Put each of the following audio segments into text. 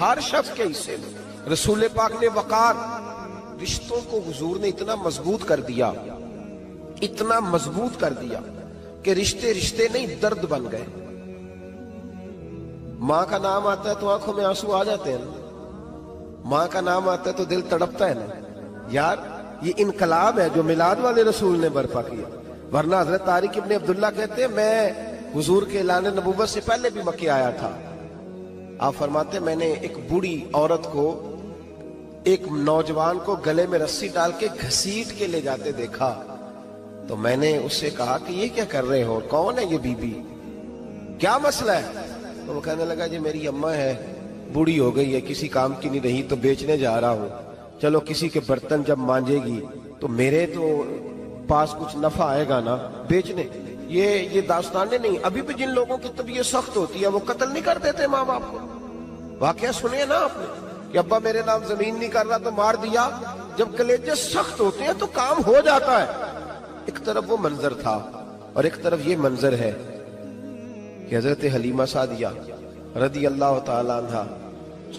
ہر شخص کے حصے میں. رسول پاک نے وقار، رشتوں کو حضور نے اتنا مضبوط کر دیا، اتنا مضبوط کر دیا کہ رشتے رشتے نہیں درد بن گئے. ماں کا نام آتا ہے تو آنکھوں میں آنسو آ جاتے ہیں نا، ماں کا نام آتا ہے تو دل تڑپتا ہے نا. یار یہ انقلاب ہے جو میلاد والے رسول نے برپا کیا. ورنہ حضرت طارق ابن عبداللہ کہتے ہیں میں حضور کے اعلان نبوت سے پہلے بھی مکے آیا تھا. آپ فرماتے ہیں میں نے ایک بوڑھی عورت کو، ایک نوجوان کو گلے میں رسی ڈال کے گھسیٹ کے لے جاتے دیکھا تو میں نے اس سے کہا کہ یہ کیا کر رہے ہو، کون ہے یہ بی بی، کیا مسئلہ ہے؟ تو وہ کہنے لگا جی میری اماں ہے، بوڑھی ہو گئی ہے، کسی کام کی نہیں رہی تو بیچنے جا رہا ہوں. چلو کسی کے برتن جب مانجے گی تو میرے تو پاس کچھ نفع آئے گا نا بیچنے. یہ داستانیں نہیں. ابھی بھی جن لوگوں کی طبیعت سخت ہوتی ہے وہ قتل نہیں کر دیتے ماں باپ کو. واقعہ سنیے نا آپ نے کہ ابا میرے نام زمین نہیں کر رہا تو مار دیا. جب کلیجے سخت ہوتے ہیں تو کام ہو جاتا ہے. ایک طرف وہ منظر تھا اور ایک طرف یہ منظر ہے کہ حضرت حلیمہ سعدیہ رضی اللہ تعالی عنہ،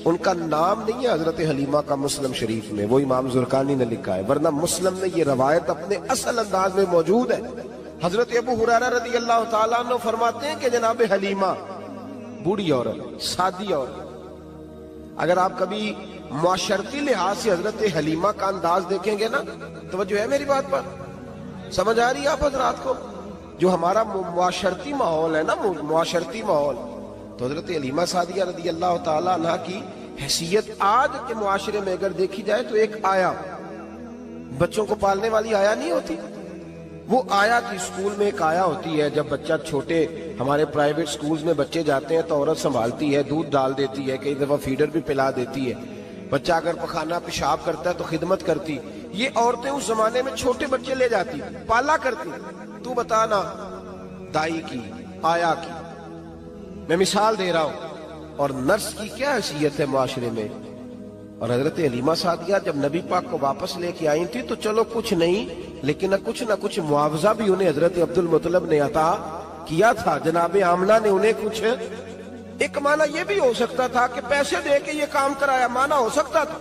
ان کا نام نہیں ہے حضرت حلیمہ کا مسلم شریف میں، وہ امام زرقانی نے لکھا ہے، ورنہ مسلم میں یہ روایت اپنے اصل انداز میں موجود ہے. حضرت ابو ہریرہ رضی اللہ تعالیٰ عنہ فرماتے ہیں کہ جناب حلیمہ بوڑھی عورت، سادی عورت. اگر آپ کبھی معاشرتی لحاظ سے حضرت حلیمہ کا انداز دیکھیں گے نا، توجہ ہے میری بات پر، سمجھ آ رہی ہے آپ حضرات کو؟ جو ہمارا معاشرتی ماحول ہے نا، معاشرتی ماحول، تو حضرت حلیمہ سعدیہ رضی اللہ تعالیٰ عنہ کی حیثیت آج کے معاشرے میں اگر دیکھی جائے تو ایک آیا، بچوں کو پالنے والی آیا نہیں ہوتی، وہ آیا تھی. اسکول میں ایک آیا ہوتی ہے، جب بچہ چھوٹے ہمارے پرائیویٹ سکولز میں بچے جاتے ہیں تو عورت سنبھالتی ہے، دودھ ڈال دیتی ہے، کئی دفعہ فیڈر بھی پلا دیتی ہے. بچہ اگر پخانہ پیشاب کرتا ہے تو خدمت کرتی. یہ عورتیں اس زمانے میں چھوٹے بچے لے جاتی، پالا کرتی. تو بتانا دائی کی، آیا کی، میں مثال دے رہا ہوں. اور نرس کی کیا حیثیت ہے معاشرے میں. اور حضرت حلیمہ سعدیہ جب نبی پاک کو واپس لے کے آئی تھی تو چلو کچھ نہیں، لیکن نہ کچھ معاوضہ بھی انہیں حضرت عبد المطلب نے عطا کیا تھا. جناب آمنہ نے انہیں کچھ، ایک معنی یہ بھی ہو سکتا تھا کہ پیسے دے کے یہ کام کرایا، معنی ہو سکتا تھا.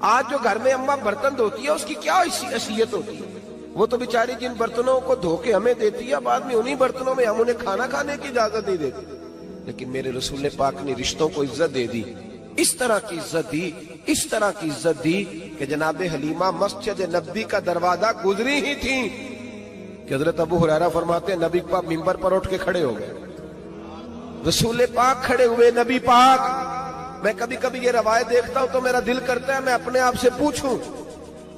آج جو گھر میں اماں برتن دھوتی ہے اس کی کیا حیثیت ہوتی ہے؟ وہ تو بیچاری جن برتنوں کو دھو کے ہمیں دیتی ہے، بعد میں انہی برتنوں میں ہم انہیں کھانا کھانے کی اجازت نہیں دیتے. لیکن میرے رسول پاک نے رشتوں کو عزت دے دی، اس طرح کی عزت دی، اس طرح کی عزت دی کہ جناب حلیمہ مسجد نبی کا دروازہ گزری ہی تھی کہ حضرت ابو ہریرہ فرماتے ہیں نبی پاک منبر پر اٹھ کے کھڑے ہو گئے. رسول پاک کھڑے ہوئے، نبی پاک. میں کبھی کبھی یہ روایت دیکھتا ہوں تو میرا دل کرتا ہے میں اپنے آپ سے پوچھوں،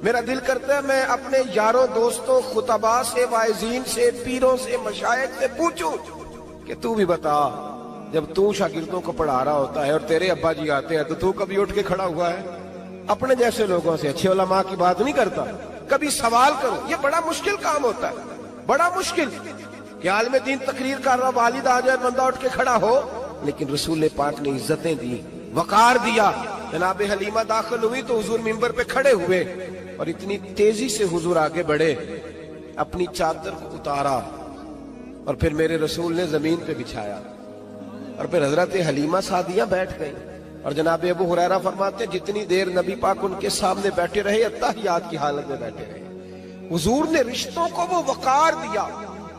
میرا دل کرتا ہے میں اپنے یاروں دوستوں خطباء سے، واعظین سے، پیروں سے، مشائخ سے پوچھوں کہ تو بھی بتا، جب تو شاگردوں کو پڑھا رہا ہوتا ہے اور تیرے ابا جی آتے ہیں تو کبھی اٹھ کے کھڑا ہوا ہے؟ اپنے جیسے لوگوں سے، اچھے علماء کی بات نہیں کرتا. کبھی سوال کرو. یہ بڑا مشکل کام ہوتا ہے، بڑا مشکل کہ عالم دین تقریر کر رہا، والد آ جائے، بندہ اٹھ کے کھڑا ہو. لیکن رسول پاک نے عزتیں دی، وقار دیا. جناب حلیمہ داخل ہوئی تو حضور منبر پہ کھڑے ہوئے اور اتنی تیزی سے حضور آگے بڑھے، اپنی چادر کو اتارا اور پھر میرے رسول نے زمین پہ بچھایا اور پھر حضرت حلیمہ سعدیہ بیٹھ گئی. اور جناب ابو ہریرہ فرماتے جتنی دیر نبی پاک ان کے سامنے بیٹھے رہے اتحیات کی حالت میں بیٹھے رہے. حضور نے رشتوں کو وہ وقار دیا،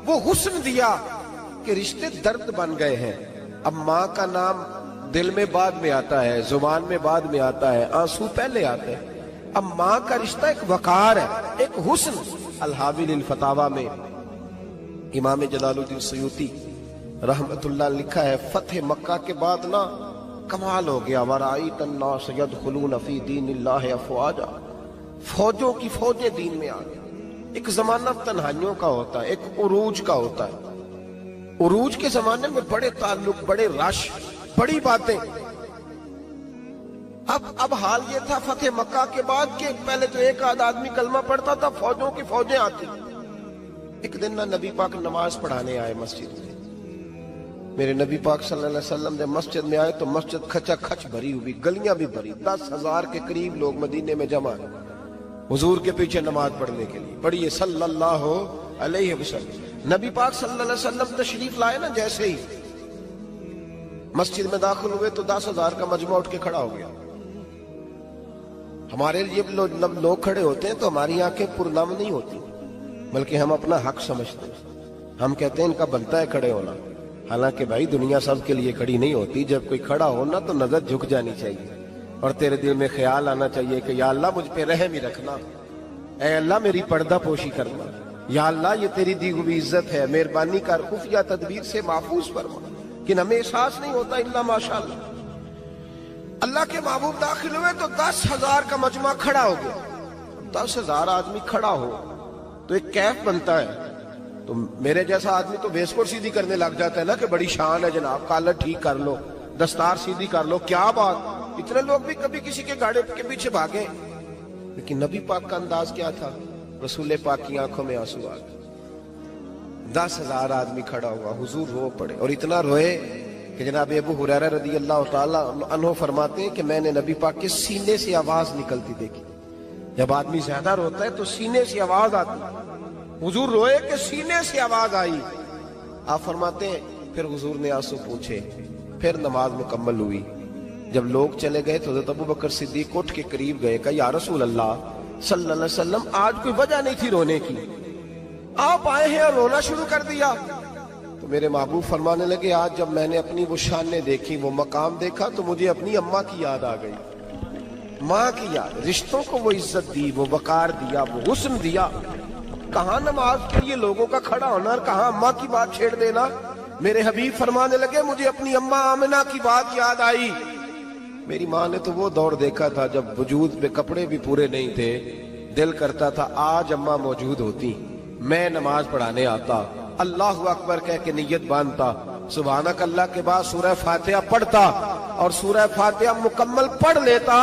وہ حسن دیا کہ رشتے درد بن گئے ہیں. اب ماں کا نام دل میں بعد میں آتا ہے، زبان میں بعد میں آتا ہے، آنسو پہلے آتے ہیں. اب ماں کا رشتہ ایک وقار ہے، ایک حسن. الحاوی للفتاوی میں امام جلال الدین سیوطی رحمت اللہ لکھا ہے فتح مکہ کے بعد نا کمال ہو گیا. وَرَأَيْتَ النَّاسَ يَدْخُلُونَ فِي دِينِ اللَّهِ أَفْوَاجًا. فوجوں کی فوجیں دین میں آ گئی. ایک زمانہ تنہائیوں کا ہوتا ہے، ایک عروج کا ہوتا ہے. عروج کے زمانے میں بڑے تعلق، بڑے رش، بڑی باتیں. اب حال یہ تھا فتح مکہ کے بعد کہ پہلے تو ایک آدھ آدمی کلمہ پڑھتا تھا، فوجوں کی فوجیں آتی. ایک دن نہ نبی پاک نماز پڑھانے آئے مسجد میں. میرے نبی پاک صلی اللہ علیہ وسلم جب مسجد میں آئے تو مسجد کھچا کھچ بھری ہوئی، گلیاں بھی بھری، 10,000 کے قریب لوگ مدینے میں جمع ہیں حضور کے پیچھے نماز پڑھنے کے لیے. پڑھیے صلی اللہ علیہ وسلم. نبی پاک صلی اللہ علیہ وسلم تشریف لائے نا، جیسے ہی مسجد میں داخل ہوئے تو 10,000 کا مجمع اٹھ کے کھڑا ہو گیا. ہمارے لیے لوگ کھڑے ہوتے ہیں تو ہماری آنکھیں پرنم نہیں ہوتی، بلکہ ہم اپنا حق سمجھتے ہیں. ہم کہتے ہیں ان کا بنتا ہے کھڑے ہونا. حالانکہ بھائی دنیا سب کے لیے کھڑی نہیں ہوتی. جب کوئی کھڑا ہونا تو نظر جھک جانی چاہیے اور تیرے دل میں خیال آنا چاہیے کہ یا اللہ مجھ پہ رحم ہی رکھنا، اے اللہ میری پردہ پوشی کرنا، یا اللہ یہ تیری دی ہوئی عزت ہے، مہربانی کر خفیہ تدبیر سے محفوظ فرما. کہ ہمیں احساس نہیں ہوتا الا ماشاءاللہ. اللہ کے محبوب داخل ہوئے تو 10,000 کا مجمع کھڑا ہو گیا. 10,000 آدمی کھڑا ہو تو ایک کیف بنتا ہے. تو میرے جیسا آدمی تو ویسکوٹ سیدھی کرنے لگ جاتا ہے نا کہ بڑی شان ہے جناب، کالر ٹھیک کر لو، دستار سیدھی کر لو، کیا بات. اتنے لوگ بھی کبھی کسی کے گاڑے کے پیچھے بھاگے. لیکن نبی پاک کا انداز کیا تھا؟ رسول پاک کی آنکھوں میں آنسو آ گئے. 10,000 آدمی کھڑا ہوا، حضور رو پڑے اور اتنا روئے کہ جناب ابو ہریرہ رضی اللہ تعالی عنہ فرماتے ہیں کہ میں نے نبی پاک کے سینے سے آواز نکلتی دیکھی. جب آدمی زیادہ روتا ہے تو سینے سے آواز آتی. حضور روئے کہ سینے سے آواز آئی. آپ فرماتے ہیں پھر حضور نے آنسو پوچھے، پھر نماز مکمل ہوئی. جب لوگ چلے گئے تو حضرت ابو بکر صدیق اٹھ کے قریب گئے، کہا یا رسول اللہ صلی اللہ علیہ وسلم آج کوئی وجہ نہیں تھی رونے کی، آپ آئے ہیں اور رونا شروع کر دیا. تو میرے محبوب فرمانے لگے آج جب میں نے اپنی وہ شانیں دیکھی، وہ مقام دیکھا تو مجھے اپنی اماں کی یاد آ گئی. ماں کی یاد، رشتوں کو وہ عزت دی، وہ وقار دیا، وہ حسن دیا. کہاں نماز کے لیے لوگوں کا کھڑا ہونا اور کہاں اماں کی بات چھیڑ دینا. میرے حبیب فرمانے لگے مجھے اپنی اماں آمنہ کی بات یاد آئی. میری ماں نے تو وہ دور دیکھا تھا جب وجود پہ کپڑے بھی پورے نہیں تھے، دل کرتا تھا آج اماں موجود ہوتی، میں نماز پڑھانے آتا، اللہ اکبر کہہ کے نیت باندھتا، سبحانک اللہ کے بعد سورہ فاتحہ پڑھتا اور سورہ فاتحہ مکمل پڑھ لیتا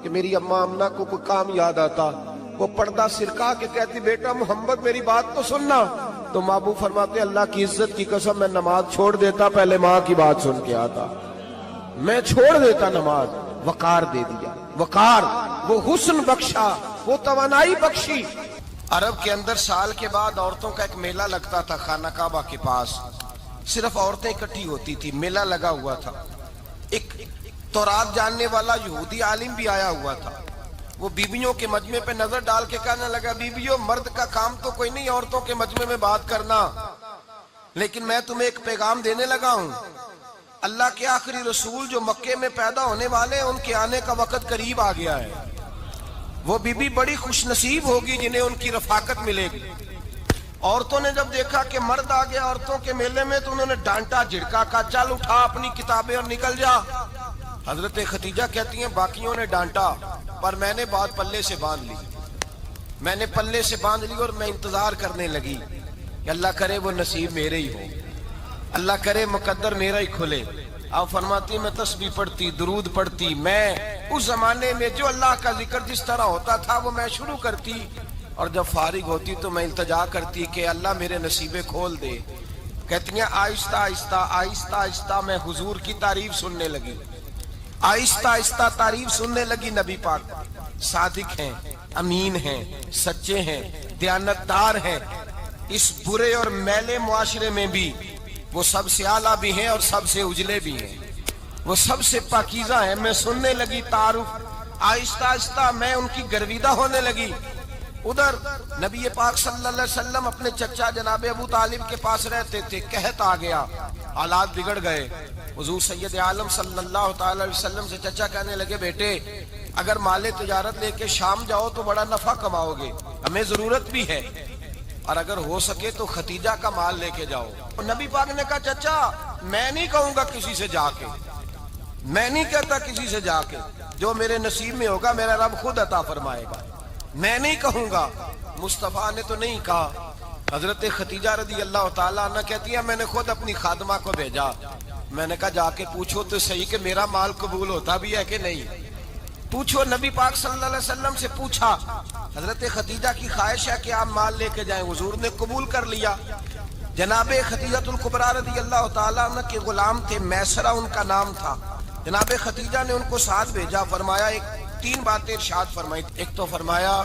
کہ میری اماں آمنہ کو کوئی کام یاد آتا. وہ پردہ سرکا کے کہتی بیٹا محمد میری بات تو سننا. تو محبوب فرماتے اللہ کی عزت کی قسم میں نماز چھوڑ دیتا، پہلے ماں کی بات سن کے آتا. میں چھوڑ دیتا نماز. وقار دے دیا، وقار، وہ حسن بخشا، وہ توانائی بخشی. عرب کے اندر سال کے بعد عورتوں کا ایک میلہ لگتا تھا خانہ کعبہ کے پاس. صرف عورتیں اکٹھی ہوتی تھی، میلہ لگا ہوا تھا. ایک تورات جاننے والا یہودی عالم بھی آیا ہوا تھا. وہ بیویوں کے مجمع پہ نظر ڈال کے کہنے لگا بیویوں مرد کا کام تو کوئی نہیں عورتوں کے مجمع میں بات کرنا، لیکن میں تمہیں ایک پیغام دینے لگا ہوں. اللہ کے آخری رسول جو مکے میں پیدا ہونے والے ہیں ان کے آنے کا وقت قریب آ گیا ہے. وہ بیوی بڑی خوش نصیب ہوگی جنہیں ان کی رفاقت ملے گی. عورتوں نے جب دیکھا کہ مرد آ گیا عورتوں کے میلے میں تو انہوں نے ڈانٹا جھڑکا، کہا چل اٹھا اپنی کتابیں اور نکل جا. حضرت خدیجہ کہتی ہیں باقیوں نے ڈانٹا پر میں نے بات پلے سے باندھ لی. میں نے پلے سے باندھ لی اور میں انتظار کرنے لگی کہ اللہ کرے وہ نصیب میرے ہی ہو، اللہ کرے مقدر میرا ہی کھلے. آپ فرماتی میں تسبیح پڑھتی، درود پڑھتی. میں اس زمانے میں جو اللہ کا ذکر جس طرح ہوتا تھا وہ میں شروع کرتی اور جب فارغ ہوتی تو میں التجا کرتی کہ اللہ میرے نصیبے کھول دے. کہتی ہیں آہستہ آہستہ آہستہ آہستہ میں حضور کی تعریف سننے لگی. آہستہ آہستہ تعریف سننے لگی. نبی پاک صادق ہیں، امین ہیں، سچے ہیں، دیانتدار ہیں. اس برے اور میلے معاشرے میں بھی وہ سب سے اعلیٰ بھی ہیں اور سب سے اجلے بھی ہیں، وہ سب سے پاکیزہ ہیں. میں سننے لگی تعارف. آہستہ آہستہ میں ان کی گرویدہ ہونے لگی. ادھر نبی پاک صلی اللہ علیہ وسلم اپنے چچا جناب ابو طالب کے پاس رہتے تھے. قحط آ گیا، حالات بگڑ گئے. حضور سید عالم صلی اللہ تعالی علیہ وسلم سے چچا کہنے لگے بیٹے اگر مال تجارت لے کے شام جاؤ تو بڑا نفع کماؤ گے، ہمیں ضرورت بھی ہے، اور اگر ہو سکے تو ختیجہ کا مال لے کے جاؤ. اور نبی پاک نے کہا چچا میں نہیں کہوں گا کسی سے جا کے، میں نہیں کہتا کسی سے جا کے، جو میرے نصیب میں ہوگا میرا رب خود عطا فرمائے گا، میں نہیں کہوں گا. مصطفیٰ نے تو نہیں کہا. حضرت خدیجہ رضی اللہ تعالیٰ عنہ کہتی ہے میں نے خود اپنی خادمہ کو بھیجا. میں نے کہا جا کے پوچھو تو صحیح کہ میرا مال قبول ہوتا بھی ہے کہ نہیں. پوچھو. نبی پاک صلی اللہ علیہ وسلم سے پوچھا. حضرت خدیجہ کی خواہش ہے کہ آپ مال لے کے جائیں. حضور نے قبول کر لیا. جناب خدیجہ الکبریٰ رضی اللہ تعالیٰ عنہ کے غلام تھے، میسرہ ان کا نام تھا. جناب خدیجہ نے ان کو ساتھ بھیجا. فرمایا ایک 3 باتیں ارشاد فرمائی. ایک تو فرمایا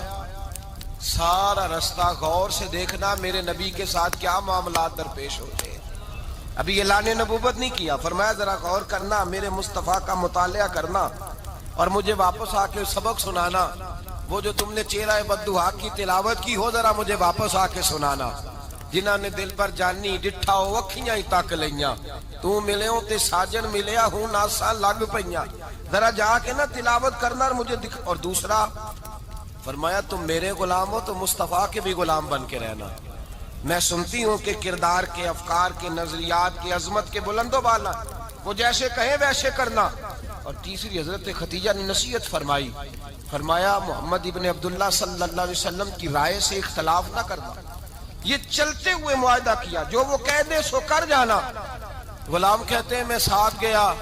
سارا رستہ غور سے دیکھنا میرے نبی کے ساتھ کیا معاملات درپیش ہوتے ہیں. ابھی اعلان نبوت نہیں کیا. فرمایا ذرا غور کرنا، میرے مصطفیٰ کا مطالعہ کرنا اور مجھے واپس آ کے سبق سنانا. وہ جو تم نے چہرہ بددعا کی تلاوت کی ہو ذرا مجھے واپس آ کے سنانا. جنہاں نے دل پر جانی ڈٹھا ہو اکھیاں ہی تک لیاں، تو ملے ہوں تے ساجن ملیا ہوں ناساں لگ پئیاں. ذرا جا کے نا تلاوت کرنا اور مجھے دکھ. اور دوسرا فرمایا تم میرے غلام ہو تو مصطفیٰ کے بھی غلام بن کے رہنا. میں سنتی ہوں کہ کردار کے، افکار کے، نظریات کے، عظمت کے بلند و بالا، وہ جیسے کہیں ویسے کرنا. اور تیسری حضرت خدیجہ نے نصیحت فرمائی. فرمایا محمد ابن عبداللہ صلی اللہ علیہ وسلم کی رائے سے اختلاف نہ کرنا. یہ چلتے ہوئے معاہدہ کیا، جو وہ کہہ دے سو کر جانا. غلام کہتے ہیں میں ساتھ گیا،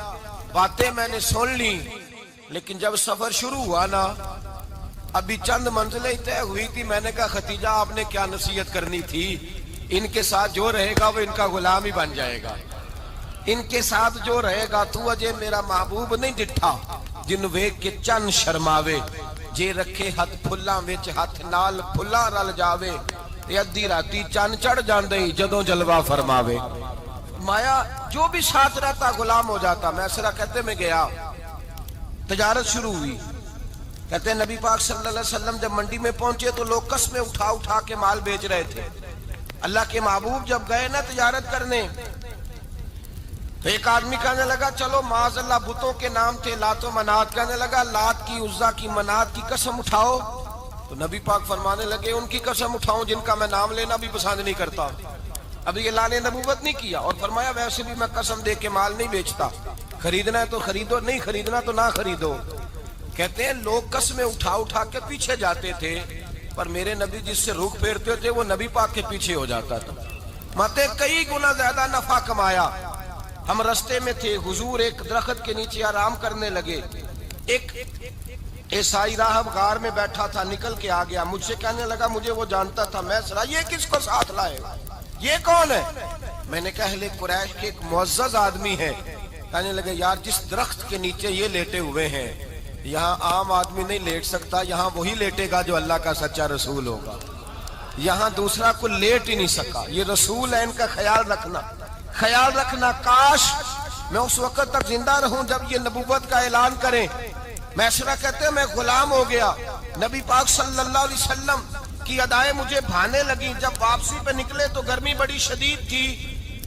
باتیں میں نے سن لی، لیکن جب سفر شروع ہوا نا ابھی چند منزلیں طے ہوئی تھی. میں نے کہا خدیجہ آپ نے کیا نصیحت کرنی تھی، ان کے ساتھ جو رہے گا وہ ان کا غلام ہی بن جائے گا. ان کے ساتھ جو رہے گا تو اجے میرا محبوب نہیں ڈٹھا جن ویکھ کے چن شرماوے. جے رکھے ہاتھ پھلاں وچ ہاتھ نال پھلاں رل جاوے، ادھی راتی چن چڑھ جاندے جدوں جلوہ فرماوے. مایا جو بھی ساتھ رہتا غلام ہو جاتا. میں سرا کہتے میں گیا، تجارت شروع ہوئی. کہتے ہیں نبی پاک صلی اللہ علیہ وسلم جب منڈی میں پہنچے تو لوگ قسمیں اٹھا اٹھا کے مال بیچ رہے تھے. اللہ کے محبوب جب گئے نا تجارت کرنے تو ایک آدمی کہنے لگا چلو معاذ اللہ بتوں کے نام تھے لات و منات، کہنے لگا لات کی، عزا کی، منات کی قسم اٹھاؤ. تو نبی پاک فرمانے لگے ان کی قسم اٹھاؤں جن کا میں نام لینا بھی پسند نہیں کرتا. ابھی اعلان نبوت نہیں کیا. اور فرمایا ویسے بھی میں قسم دے کے مال نہیں بیچتا، خریدنا ہے تو خریدو، نہیں خریدنا تو نہ خریدو. کہتے ہیں لوگ قسمیں اٹھا اٹھا کے پیچھے جاتے تھے، پر میرے نبی جس سے رخ پھیرتے تھے وہ نبی پاک کے پیچھے ہو جاتا تھا. ماتے کئی گنا زیادہ نفع کمایا. ہم رستے میں تھے، حضور ایک درخت کے نیچے آرام کرنے لگے. ایک عیسائی راہب غار میں بیٹھا تھا، نکل کے آ گیا. مجھ سے کہنے لگا مجھے وہ جانتا تھا. میں سنا یہ کس کو ساتھ لائے، یہ کون ہے؟ میں نے کہا اہل قریش کے ایک معزز آدمی ہے. کہنے لگے یار جس درخت کے نیچے یہ لیٹے ہوئے ہیں یہاں عام آدمی نہیں لیٹ سکتا، یہاں وہی لیٹے گا جو اللہ کا سچا رسول ہوگا. یہاں دوسرا کوئی لیٹ ہی نہیں سکا. یہ رسول ہے، ان کا خیال رکھنا، خیال رکھنا. کاش میں اس وقت تک زندہ رہوں جب یہ نبوت کا اعلان کریں. میسرہ کہتے ہیں میں غلام ہو گیا. نبی پاک صلی اللہ علیہ وسلم کی ادائیں مجھے بھانے لگی. جب واپسی پہ نکلے تو گرمی بڑی شدید تھی.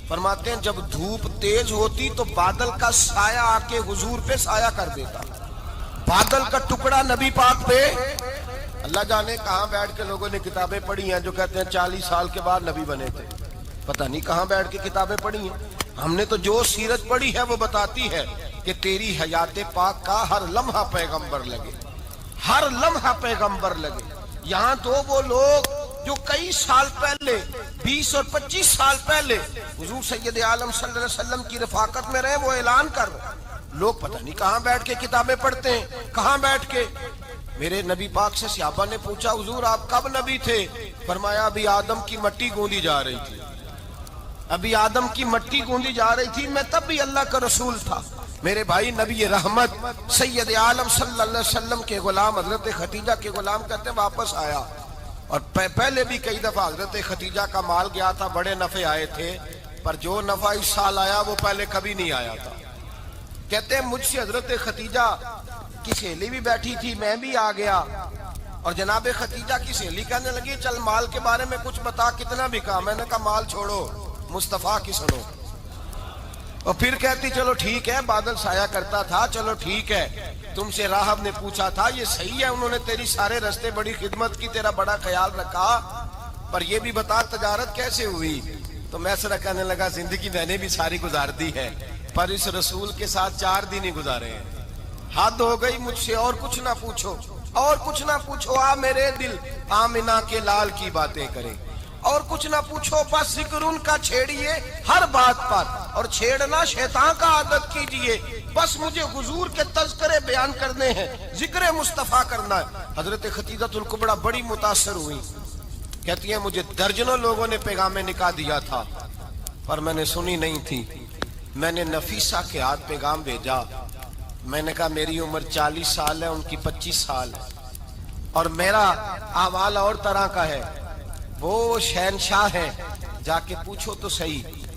فرماتے ہیں جب دھوپ تیز ہوتی تو بادل کا سایہ آ کے حضور پہ سایہ کر دیتا. بادل کا ٹکڑا نبی پاک پہ. اللہ جانے کہاں بیٹھ کے لوگوں نے کتابیں پڑھی ہیں جو کہتے ہیں 40 سال کے بعد نبی بنے تھے. پتہ نہیں کہاں بیٹھ کے کتابیں پڑھی ہیں. ہم نے تو جو سیرت پڑھی ہے وہ بتاتی ہے کہ تیری حیات پاک کا ہر لمحہ پیغمبر لگے، ہر لمحہ پیغمبر لگے. یہاں تو وہ لوگ جو کئی سال پہلے 20 اور 25 سال پہلے حضور سید عالم صلی اللہ علیہ وسلم کی رفاقت میں رہے، وہ اعلان کر لوگ پتہ نہیں کہاں بیٹھ کے کتابیں پڑھتے ہیں، کہاں بیٹھ کے. میرے نبی پاک سے صحابہ نے پوچھا حضور آپ کب نبی تھے؟ فرمایا ابھی آدم کی مٹی گوندی جا رہی تھی، ابھی آدم کی مٹی گوندی جا رہی تھی، میں تب بھی اللہ کا رسول تھا. میرے بھائی نبی رحمت سید عالم صلی اللہ علیہ وسلم کے غلام حضرت خدیجہ کے غلام کہتے ہیں واپس آیا. اور پہلے بھی کئی دفعہ حضرت خدیجہ کا مال گیا تھا، بڑے نفع آئے تھے، پر جو نفع اس سال آیا وہ پہلے کبھی نہیں آیا تھا. کہتے ہیں مجھ سے حضرت خدیجہ کی سہیلی بھی بیٹھی تھی، میں بھی آ گیا. اور جناب خدیجہ کی سہیلی کہنے لگی چل مال کے بارے میں کچھ بتا، کتنا بھی کہا. میں نے کہا مال چھوڑو، مصطفیٰ کی سنو. اور پھر کہتی چلو ٹھیک ہے، بادل سایہ کرتا تھا، چلو ٹھیک ہے. تم سے راہب نے پوچھا تھا یہ صحیح ہے، انہوں نے تیری سارے رستے بڑی خدمت کی، تیرا بڑا خیال رکھا، پر یہ بھی بتا تجارت کیسے ہوئی؟ تو میں سرا کہنے لگا زندگی میں نے بھی ساری گزار دی ہے، پر اس رسول کے ساتھ 4 دن ہی گزارے ہیں. حد ہو گئی مجھ سے، اور کچھ نہ پوچھو، اور کچھ نہ پوچھو. آ میرے دل آمنہ کے لال کی باتیں کرے، اور کچھ نہ پوچھو، بس ذکر ان کا چھیڑیے ہر بات پر، اور چھیڑنا شیطان کا عادت کیجئے. بس مجھے حضور کے تذکرے بیان کرنے ہیں، ذکر مصطفیٰ کرنا ہے. حضرت خدیجہ الکبریٰ بڑی متاثر ہوئی. کہتی ہیں مجھے درجنوں لوگوں نے پیغام نکاح دیا تھا پر میں نے سنی نہیں تھی. میں نے نفیسہ کے ہاتھ پیغام بھیجا. میں نے کہا میری عمر 40 سال ہے، ان کی 25 سال ہے، اور میرا احوال اور طرح کا ہے. وہ شہنشاہ ہے، جا کے پوچھو تو صحیح.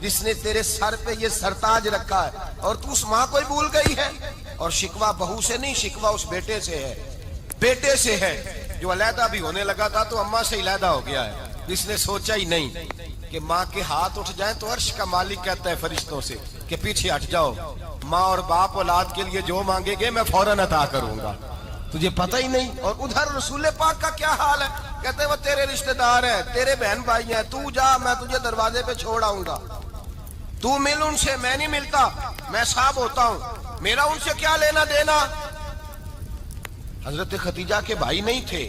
جس نے تیرے سر پہ یہ سرتاج رکھا ہے، اور تو اس ماں کو ہی بھول گئی ہے۔ اور شکوہ بہو سے نہیں، شکوہ اس بیٹے سے ہے، بیٹے سے ہے جو علیحدہ بھی ہونے لگا تھا تو اماں سے علیحدہ ہو گیا ہے، جس نے سوچا ہی نہیں کہ ماں کے ہاتھ اٹھ جائیں تو عرش کا مالک کہتا ہے فرشتوں سے کہ پیچھے ہٹ جاؤ، ماں اور باپ اولاد کے لیے جو مانگے گے میں فوراً عطا کروں گا، تجھے پتہ ہی نہیں۔ اور ادھر رسول پاک کا کیا حال ہے، کہتے ہیں وہ تیرے رشتہ دار ہیں، تیرے بہن بھائی ہیں، تو جا، میں تجھے دروازے پہ چھوڑ آؤں گا، تو مل ان سے، میں نہیں ملتا، میں صاحب ہوتا ہوں، میرا ان سے کیا لینا دینا۔ حضرت خدیجہ کے بھائی نہیں تھے،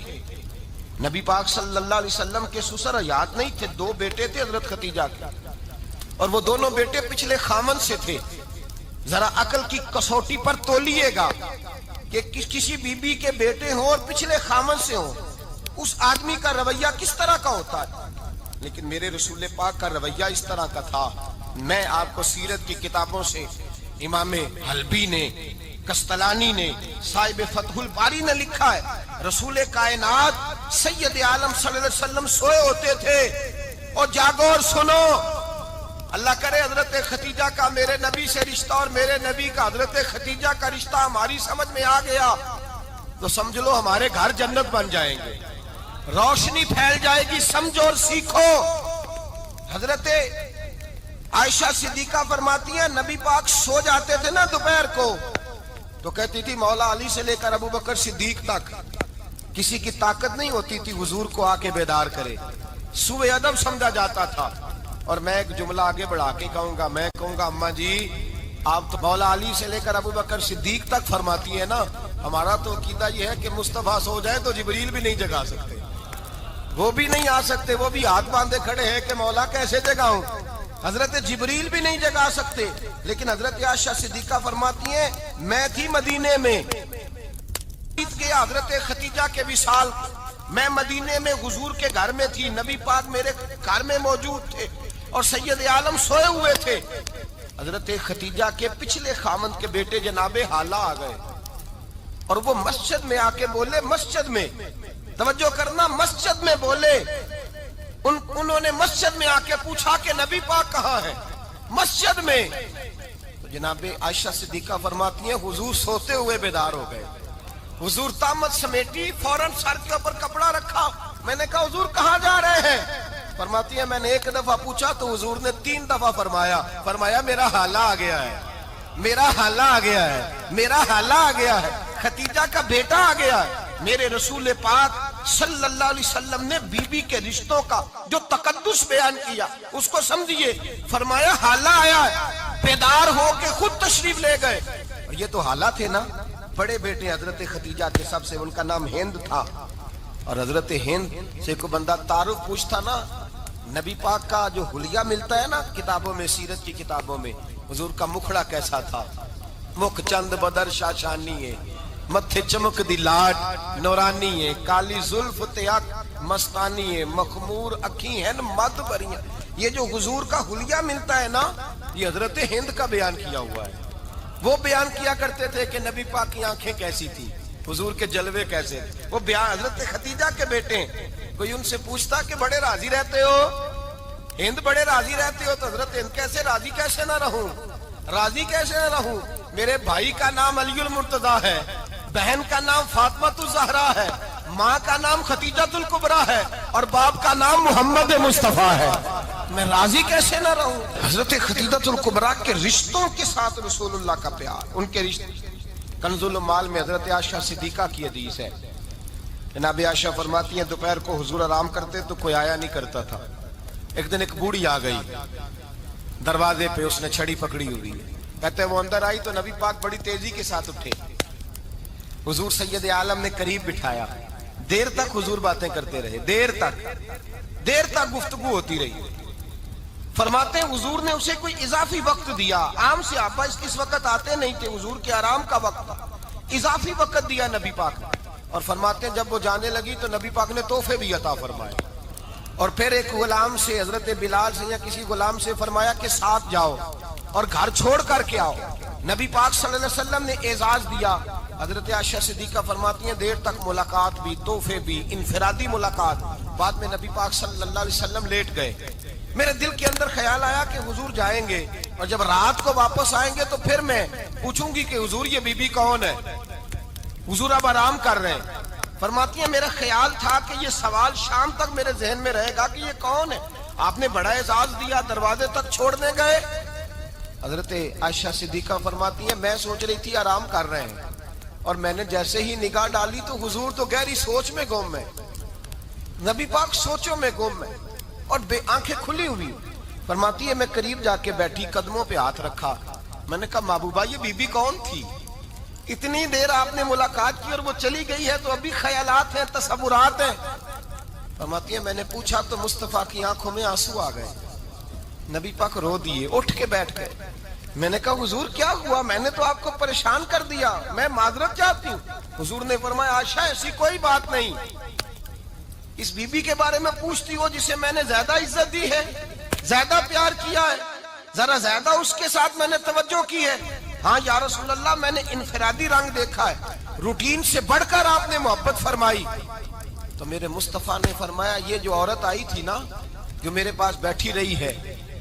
نبی پاک صلی اللہ علیہ وسلم کے سسر حیات نہیں تھے، دو بیٹے تھے حضرت خدیجہ کے، اور وہ دونوں بیٹے پچھلے خامن سے تھے۔ ذرا عقل کی کسوٹی پر تولیے گا کہ کسی بی بی کے بیٹے ہوں اور پچھلے خامن سے ہوں، اس آدمی کا رویہ کس طرح کا ہوتا ہے، لیکن میرے رسول پاک کا رویہ اس طرح کا تھا۔ میں آپ کو سیرت کی کتابوں سے امام حلبی نے، کستلانی نے، صاحب فتح الباری نے لکھا ہے، رسول کائنات سید عالم صلی اللہ علیہ وسلم سوئے ہوتے تھے، اور جاگو اور سنو، اللہ کرے حضرت خدیجہ کا میرے نبی سے رشتہ اور میرے نبی کا حضرت خدیجہ کا رشتہ ہماری سمجھ میں آ گیا تو سمجھ لو ہمارے گھر جنت بن جائیں گے، روشنی پھیل جائے گی، سمجھو اور سیکھو۔ حضرت عائشہ صدیقہ فرماتی ہیں نبی پاک سو جاتے تھے نا دوپہر کو تو کہتی تھی مولا علی سے لے کر ابو بکر صدیق تک کسی کی طاقت نہیں ہوتی تھی حضور کو آ کے بیدار کرے، سوء ادب سمجھا جاتا تھا۔ اور میں ایک جملہ آگے بڑھا کے کہوں گا، میں کہوں گا اماں جی آپ تو مولا علی سے لے کر ابو بکر صدیق تک فرماتی ہیں نا، ہمارا تو عقیدہ یہ ہے کہ مصطفیٰ سو جائے تو جبریل بھی نہیں جگا سکتے، وہ بھی نہیں آ سکتے، وہ بھی ہاتھ باندھے کھڑے ہیں کہ مولا کیسے جگاؤں، حضرت جبریل بھی نہیں جگا سکتے۔ لیکن حضرت عائشہ صدیقہ فرماتی ہیں میں تھی مدینے میں، حضرت خدیجہ کے وصال، میں مدینے میں حضور کے گھر میں تھی، نبی پاک میرے گھر میں موجود تھے اور سید عالم سوئے ہوئے تھے۔ حضرت خدیجہ کے پچھلے خامند کے بیٹے جناب حالہ آ گئے اور وہ مسجد میں آ کے بولے، مسجد میں توجہ کرنا، مسجد میں بولے، انہوں نے مسجد میں آ کے پوچھا کہ نبی پاک کہاں ہے، مسجد میں۔ تو جناب عائشہ صدیقہ فرماتی ہیں حضور سوتے ہوئے بیدار ہو گئے، حضور طامت سمیٹی، فوراً سر کے اوپر کپڑا رکھا، میں نے کہا حضور کہاں جا رہے ہیں، فرماتی ہے میں نے ایک دفعہ پوچھا تو حضور نے 3 دفعہ فرمایا میرا حالہ آ گیا ہے، میرا حالہ آ گیا ہے، میرا حالہ آ گیا ہے، خدیجہ کا بیٹا آ گیا ہے۔ میرے رسول پاک صلی اللہ علیہ وسلم نے بی بی کے رشتوں کا جو تقدس بیان کیا اس کو سمجھیے، فرمایا حالہ آیا ہے، بیدار ہو کے خود تشریف لے گئے۔ اور یہ تو حالہ تھے نا، بڑے بیٹے حضرت خدیجہ کے سب سے، ان کا نام ہند تھا، اور حضرت ہند سے کوئی بندہ تعارف پوچھتا نا، نبی پاک کا جو حلیہ ملتا ہے نا کتابوں میں، سیرت کی کتابوں میں، حضور کا مکھڑا کیسا تھا، مکھ چند بدر شاشانی ہے، متھے چمک دی لاٹ نورانی ہے، کالی زلف تیاک مستانی ہے، مخمور اکھی ہیں مد بریاں۔ یہ جو حضور کا حلیہ ملتا ہے نا، یہ حضرت ہند کا بیان کیا ہوا ہے۔ وہ بیان کیا کرتے تھے کہ نبی پاک کی آنکھیں کیسی تھی، حضور کے جلوے کیسے، وہ بیان حضرت خدیجہ کے بیٹے ہیں۔ کوئی ان سے پوچھتا کہ بڑے راضی رہتے ہو، ہند بڑے راضی رہتے ہو، تو حضرت ہند کیسے راضی کیسے نہ رہوں، راضی کیسے نہ رہوں، میرے بھائی کا نام علی المرتضیٰ ہے، بہن کا نام فاطمۃ الزہرا ہے، ماں کا نام خدیجۃ الکبریٰ ہے، اور باپ کا نام محمد مصطفیٰ ہے، میں راضی کیسے نہ رہوں۔ حضرت خدیجۃ الکبریٰ کے رشتوں کے ساتھ رسول اللہ کا پیار، ان کے رشتے۔ کنز المال میں حضرت عائشہ صدیقہ کی حدیث ہے، جناب عائشہ فرماتی ہیں دوپہر کو حضور آرام کرتے تو کوئی آیا نہیں کرتا تھا، ایک دن ایک بوڑھی آ گئی دروازے پہ، اس نے چھڑی پکڑی ہوئی ہے، کہتے وہ اندر آئی تو نبی پاک بڑی تیزی کے ساتھ اٹھے، حضور سید عالم نے قریب بٹھایا، دیر تک حضور باتیں کرتے رہے، دیر تک گفتگو ہوتی رہی۔ فرماتے ہیں حضور نے اسے کوئی اضافی وقت دیا، عام صحابہ اس وقت آتے نہیں تھے، حضور کے آرام کا وقت تھا، اضافی وقت دیا نبی پاک نے۔ اور فرماتے ہیں جب وہ جانے لگی تو نبی پاک نے تحفے بھی عطا فرمائے، اور پھر ایک غلام سے، حضرت بلال سے یا کسی غلام سے فرمایا کہ ساتھ جاؤ اور گھر چھوڑ کر کے آؤ۔ نبی پاک صلی اللہ علیہ وسلم نے اعزاز دیا۔ حضرت عائشہ صدیقہ فرماتی ہیں دیر تک ملاقات بھی، تحفے بھی، انفرادی ملاقات۔ بعد میں نبی پاک صلی اللہ علیہ وسلم لیٹ گئے، میرے دل کے اندر خیال آیا کہ حضور جائیں گے اور جب رات کو واپس آئیں گے تو پھر میں پوچھوں گی کہ حضور یہ بی بی کون ہے؟ حضور اب آرام کر رہے ہیں۔ فرماتی ہیں میرا خیال تھا کہ یہ سوال شام تک میرے ذہن میں رہے گا کہ یہ کون ہے، آپ نے بڑا اعزاز دیا، دروازے تک چھوڑنے گئے۔ حضرت عائشہ صدیقہ فرماتی ہیں میں سوچ رہی تھی آرام کر رہے ہیں، اور میں نے جیسے ہی نگاہ ڈالی تو حضور تو گہری سوچ میں گم ہے، نبی پاک سوچوں میں گم ہے اور آنکھیں کھلی ہوئی۔ فرماتی ہے میں قریب جا کے بیٹھی، قدموں پہ ہاتھ رکھا، میں نے کہا محبوبہ یہ بی بی کون تھی؟ اتنی دیر آپ نے ملاقات کی اور وہ چلی گئی ہے تو ابھی خیالات ہیں، تصورات ہیں۔ فرماتی ہے میں نے پوچھا تو مصطفیٰ کی آنکھوں میں آنسو آ گئے، نبی پاک رو دیے، اٹھ کے بیٹھ گئے۔ میں نے کہا حضور کیا ہوا؟ میں نے تو آپ کو پریشان کر دیا، میں معذرت چاہتی ہوں۔ حضور نے فرمایا عائشہ ایسی کوئی بات نہیں، اس بی بی کے بارے میں پوچھتی ہو جسے میں نے زیادہ عزت دی ہے، زیادہ پیار کیا ہے، ذرا زیادہ اس کے ساتھ میں نے توجہ کی ہے۔ ہاں یا رسول اللہ میں نے انفرادی رنگ دیکھا ہے، روٹین سے بڑھ کر آپ نے محبت فرمائی۔ تو میرے مصطفیٰ نے فرمایا یہ جو عورت آئی تھی نا، جو میرے پاس بیٹھی رہی ہے،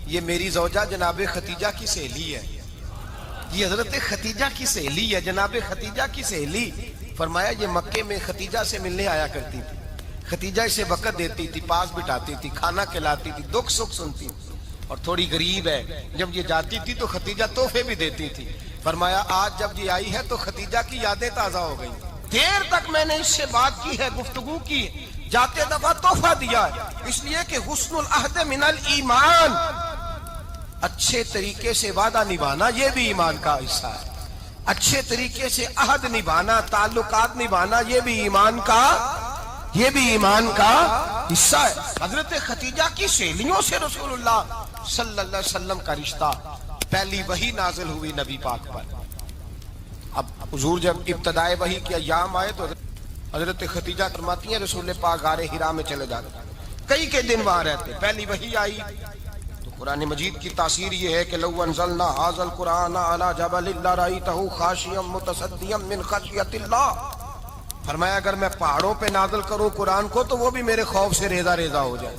یہ میری زوجہ جناب خدیجہ کی سہیلی ہے، یہ حضرت خدیجہ کی سہیلی ہے، جناب خدیجہ کی سہیلی۔ فرمایا یہ مکے میں خدیجہ سے ملنے آیا کرتی تھی، خدیجہ اسے وقت دیتی تھی، پاس بٹھاتی تھی، کھانا کھلاتی تھی، دکھ سکھ سنتی تھی، اور تھوڑی غریب ہے، جب یہ جاتی تھی تو خدیجہ تحفے بھی دیتی تھی۔ فرمایا آج جب یہ آئی ہے تو خدیجہ کی یادیں تازہ ہو گئی، دیر تک میں نے اس سے بات کی ہے، گفتگو کی، جاتے دفعہ تحفہ دیا ہے، اس لیے کہ حسن العہد من الایمان، اچھے طریقے سے وعدہ نبھانا یہ بھی ایمان کا حصہ ہے، اچھے طریقے سے عہد نبھانا، تعلقات نبھانا یہ بھی ایمان کا حصہ ہے۔ حضرت خدیجہ کی سہیلیوں سے رسول اللہ صلی اللہ علیہ وسلم کا رشتہ، پہلی وحی نازل ہوئی نبی پاک پر۔ اب حضور جب ابتدائے وحی کے ایام آئے تو حضرت خدیجہ فرماتی ہیں رسول پاک غار حرا میں چلے جاتے، کئی کے دن وہاں رہتے، پہلی وحی آئی تو قرآن مجید کی تاثیر یہ ہے کہ لو انزلنا ھذا القرآن علی جبل لرأیتہ خاشعا متصدعا من خشیۃ اللہ، فرمایا اگر میں پہاڑوں پہ نازل کروں قرآن کو تو وہ بھی میرے خوف سے ریزہ ریزہ ہو جائے،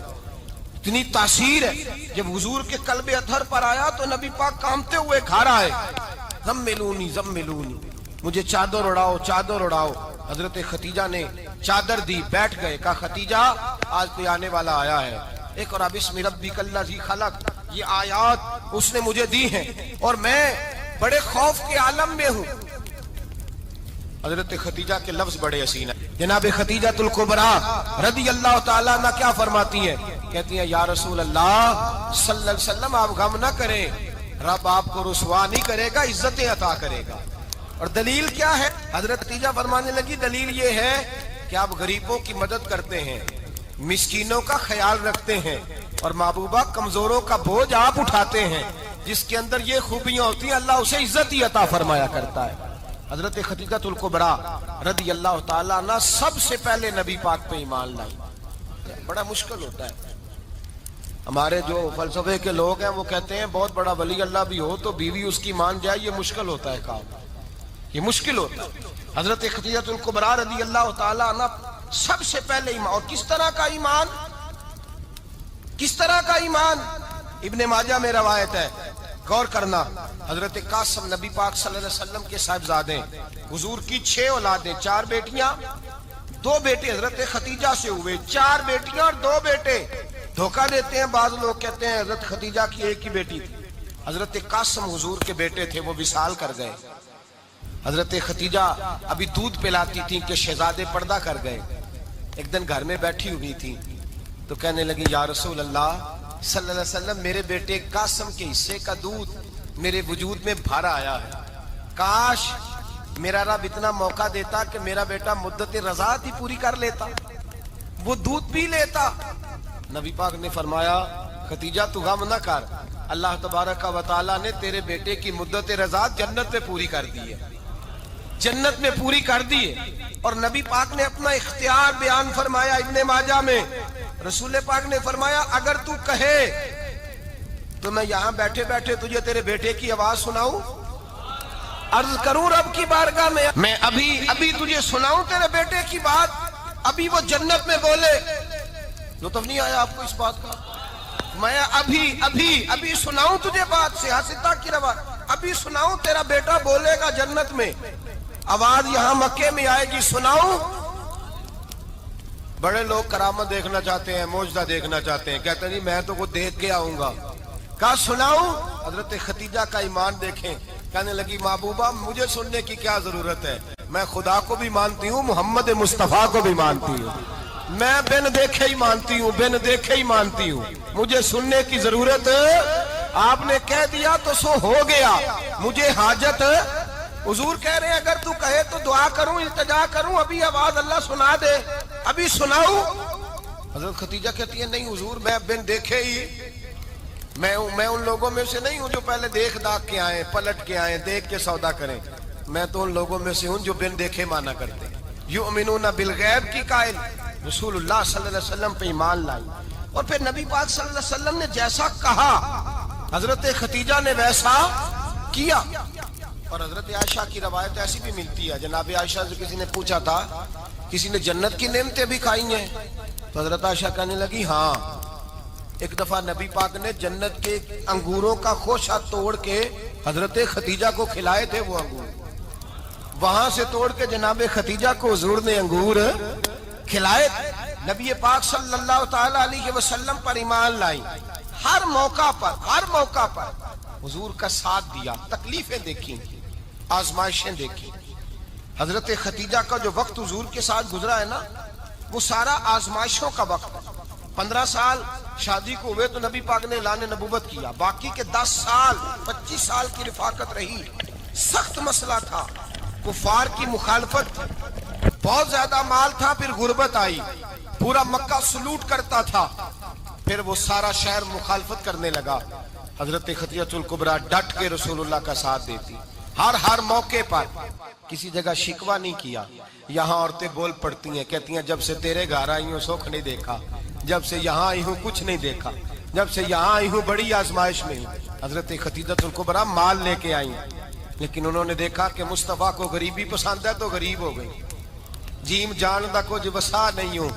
اتنی تاثیر ہے۔ جب حضور کے قلب اطہر پر آیا تو نبی پاک کامتے ہوئے گھر آئے، زملونی زملونی، مجھے چادر اڑاؤ چادر اڑاؤ۔ حضرت خدیجہ نے چادر دی، بیٹھ گئے، کہا خدیجہ آج کوئی آنے والا آیا ہے، اقرأ باسم ربک الذی خلق، یہ آیات اس نے مجھے دی ہیں اور میں بڑے خوف کے عالم میں ہوں۔ حضرت خدیجہ کے لفظ بڑے حسین ہیں، جناب خدیجہ الکبریٰ رضی اللہ تعالیٰ عنہ کیا فرماتی ہیں؟ کہتی ہیں یا رسول اللہ صلی اللہ علیہ وسلم آپ غم نہ کریں، رب آپ کو رسوا نہیں کرے گا، عزتیں عطا کرے گا۔ اور دلیل کیا ہے؟ حضرت خدیجہ فرمانے لگی دلیل یہ ہے کہ آپ غریبوں کی مدد کرتے ہیں، مسکینوں کا خیال رکھتے ہیں، اور محبوبہ کمزوروں کا بوجھ آپ اٹھاتے ہیں، جس کے اندر یہ خوبیاں ہوتی ہیں اللہ اسے عزت ہی عطا فرمایا کرتا ہے۔ حضرت خدیجہ الکبریٰ رضی اللہ تعالیٰ عنہ سب سے پہلے نبی پاک پہ ایمان لائی۔ بڑا مشکل ہوتا ہے، ہمارے جو فلسفے کے لوگ ہیں وہ کہتے ہیں بہت بڑا ولی اللہ بھی ہو تو بیوی اس کی مان جائے، یہ مشکل ہوتا ہے کام، یہ مشکل ہوتا ہے۔ حضرت خدیجہ الکبریٰ رضی اللہ تعالیٰ عنہ سب سے پہلے ایمان، اور کس طرح کا ایمان؟ کس طرح کا ایمان؟ ابن ماجہ میں روایت ہے، غور کرنا، حضرت قاسم نبی پاک صلی اللہ علیہ وسلم کے صاحبزادے، حضور کی 6 اولادیں، 4 بیٹیاں 2 بیٹے حضرت خدیجہ سے ہوئے، 4 بیٹیاں اور 2 بیٹے۔ دھوکہ دیتے ہیں بعض لوگ، کہتے ہیں حضرت خدیجہ کی ایک ہی بیٹی تھی، حضرت قاسم حضور کے بیٹے تھے، وہ وصال کر گئے۔ حضرت خدیجہ ابھی دودھ پلاتی تھی کہ شہزادے پردہ کر گئے، ایک دن گھر میں بیٹھی ہوئی تھی تو کہنے لگی یا رسول اللہ صلی اللہ علیہ وسلم میرے بیٹے قاسم کے حصے کا دودھ میرے وجود میں بھر آیا ہے، کاش میرا رب اتنا موقع دیتا کہ میرا بیٹا مدت رضاعت ہی پوری کر لیتا، وہ دودھ پی لیتا۔ نبی پاک نے فرمایا خدیجہ تو غم نہ کر، اللہ تبارک و تعالیٰ نے تیرے بیٹے کی مدت رضاعت جنت میں پوری کر دی ہے، جنت میں پوری کر دی ہے۔ اور نبی پاک نے اپنا اختیار بیان فرمایا ابن ماجہ میں، رسول پاک نے فرمایا اگر تو کہے تو میں یہاں بیٹھے بیٹھے تجھے تیرے بیٹے کی آواز سناؤں، عرض کروں رب کی بارگاہ میں ابھی تجھے سناؤں تیرے بیٹے کی بات، ابھی وہ جنت میں بولے۔ لطف نہیں آیا آپ کو اس بات کا؟ میں ابھی سناؤں تجھے بات سے حسیتا کی روا، ابھی سناؤں تیرا بیٹا بولے گا جنت میں، آواز یہاں مکے میں آئے گی، سناؤں؟ بڑے لوگ کرامت دیکھنا چاہتے ہیں، معجزہ دیکھنا چاہتے ہیں، کہتے ہیں جی میں تو وہ دیکھ کے آؤں گا، کہا سناؤں؟ حضرت خدیجہ کا ایمان دیکھیں، کہنے لگی محبوبہ مجھے سننے کی کیا ضرورت ہے، میں خدا کو بھی مانتی ہوں، محمد مصطفیٰ کو بھی مانتی ہوں، میں بن دیکھے ہی مانتی ہوں، بن دیکھے ہی مانتی ہوں، مجھے سننے کی ضرورت آپ نے کہہ دیا تو سو ہو گیا، مجھے حاجت حضور کہہ رہے ہیں اگر تو کہے تو دعا کروں، التجا کروں، ابھی آواز اللہ سنا دے، ابھی سناؤں؟ حضرت خدیجہ کہتی ہے نہیں حضور میں بن دیکھے ہی، میں ان لوگوں میں سے نہیں ہوں جو پہلے دیکھ داکھ کے آئیں، پلٹ کے آئیں، دیکھ کے سودا کریں، میں تو ان لوگوں میں سے ہوں جو بن دیکھے مانا کرتے ہیں، یؤمنون بالغیب کی قائل، رسول اللہ صلی اللہ علیہ وسلم پہ ایمان لائی، اور پھر نبی پاک صلی اللہ علیہ وسلم نے جیسا کہا حضرت خدیجہ نے ویسا کیا۔ اور حضرت عائشہ کی روایت ایسی بھی ملتی ہے، جناب عائشہ سے کسی نے پوچھا تھا کسی نے جنت کی نعمتیں بھی کھائی ہیں؟ تو حضرت عائشہ کہنے لگی ہاں، ایک دفعہ نبی پاک نے جنت کے انگوروں کا خوشہ توڑ کے حضرت خدیجہ کو کھلائے تھے، وہ انگور وہاں سے توڑ کے جناب خدیجہ کو حضور نے انگور کھلائے تھے۔ نبی پاک صلی اللہ تعالی علیہ وسلم پر ایمان لائی، ہر موقع پر حضور کا ساتھ دیا، تکلیفیں دیکھی، آزمائشیں دیکھی۔ حضرت خدیجہ کا جو وقت حضور کے ساتھ گزرا ہے نا، وہ سارا آزمائشوں کا وقت ہے۔ 15 سال شادی کو ہوئے تو نبی پاک نے اعلان نبوت کیا، باقی کے 10 سال 25 سال کی رفاقت رہی، سخت مسئلہ تھا، کفار کی مخالفت، بہت زیادہ مال تھا، پھر غربت آئی، پورا مکہ سلوٹ کرتا تھا، پھر وہ سارا شہر مخالفت کرنے لگا، حضرت خدیجہ الکبریٰ ڈٹ کے رسول اللہ کا ساتھ دیتی، ہر موقع پر کسی جگہ شکوہ نہیں کیا۔ یہاں عورتیں بول پڑتی ہیں، کہتی ہیں جب سے تیرے گھر آئی ہوں سکھ نہیں دیکھا، جب سے یہاں آئی ہوں کچھ نہیں دیکھا، جب سے یہاں آئی ہوں بڑی آزمائش میں ہوں۔ حضرت خدیجہ الکبریٰ مال لے کے آئی، لیکن انہوں نے دیکھا کہ مصطفیٰ کو غریبی پسند ہے تو غریب ہو گئی، جیم جان دا کچھ وسا نہیں ہو،